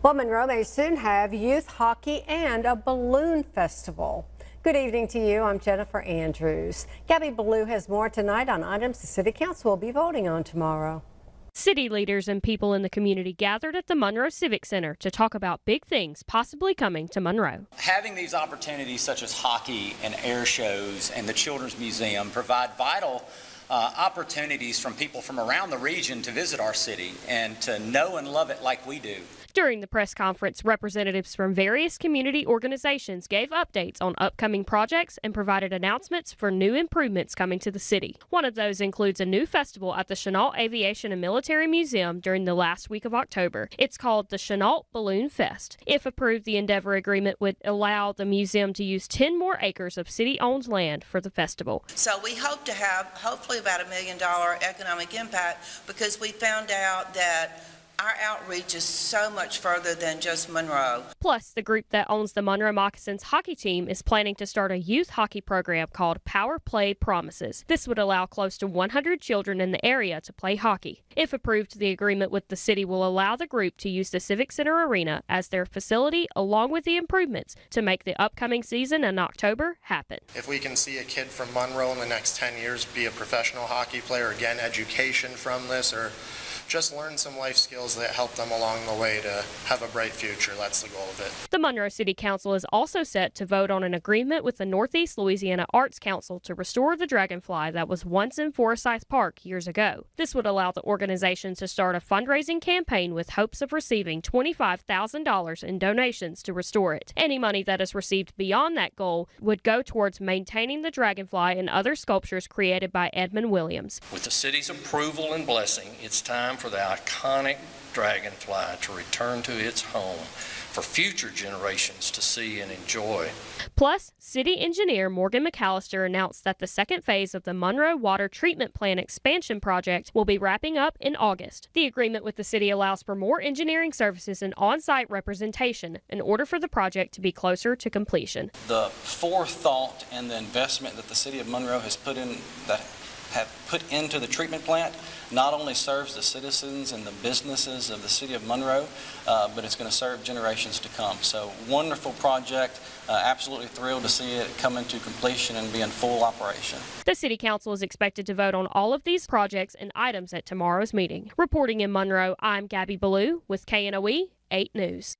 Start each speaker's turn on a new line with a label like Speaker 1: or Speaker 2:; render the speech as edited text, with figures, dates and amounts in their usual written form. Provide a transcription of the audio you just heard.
Speaker 1: Well, Monroe may soon have youth hockey and a balloon festival. Good evening to you. I'm Jennifer Andrews. Gabby Ballou has more tonight on items the City Council will be voting on tomorrow.
Speaker 2: City leaders and people in the community gathered at the Monroe Civic Center to talk about big things possibly coming to Monroe.
Speaker 3: Having these opportunities such as hockey and air shows and the Children's Museum provide vital opportunities from people from around the region to visit our city and to know and love it like we do.
Speaker 2: During the press conference, representatives from various community organizations gave updates on upcoming projects and provided announcements for new improvements coming to the city. One of those includes a new festival at the Chenault Aviation and Military Museum during the last week of October. It's called the Chenault Balloon Fest. If approved, the Endeavor Agreement would allow the museum to use 10 more acres of city-owned land for the festival.
Speaker 4: So we hope to have hopefully about $1 million economic impact, because we found out that our outreach is so much further than just Monroe.
Speaker 2: Plus, the group that owns the Monroe Moccasins hockey team is planning to start a youth hockey program called Power Play Promises. This would allow close to 100 children in the area to play hockey. If approved, the agreement with the city will allow the group to use the Civic Center Arena as their facility, along with the improvements to make the upcoming season in October happen.
Speaker 5: If we can see a kid from Monroe in the next 10 years be a professional hockey player, again, education from this, or just learn some life skills that help them along the way to have a bright future. That's the goal of it.
Speaker 2: The Monroe City Council is also set to vote on an agreement with the Northeast Louisiana Arts Council to restore the dragonfly that was once in Forsyth Park years ago. This would allow the organization to start a fundraising campaign with hopes of receiving $25,000 in donations to restore it. Any money that is received beyond that goal would go towards maintaining the dragonfly and other sculptures created by Edmund Williams.
Speaker 6: With the city's approval and blessing, it's time for the iconic dragonfly to return to its home for future generations to see and enjoy.
Speaker 2: Plus, city engineer Morgan McAllister announced that the second phase of the Monroe Water Treatment Plant expansion project will be wrapping up in August. The agreement with the city allows for more engineering services and on-site representation in order for the project to be closer to completion.
Speaker 3: The forethought and the investment that the city of Monroe has put into the treatment plant not only serves the citizens and the businesses of the city of Monroe, but it's going to serve generations to come. So wonderful project, absolutely thrilled to see it come into completion and be in full operation.
Speaker 2: The City Council is expected to vote on all of these projects and items at tomorrow's meeting. Reporting in Monroe, I'm Gabby Ballou with KNOE 8 News.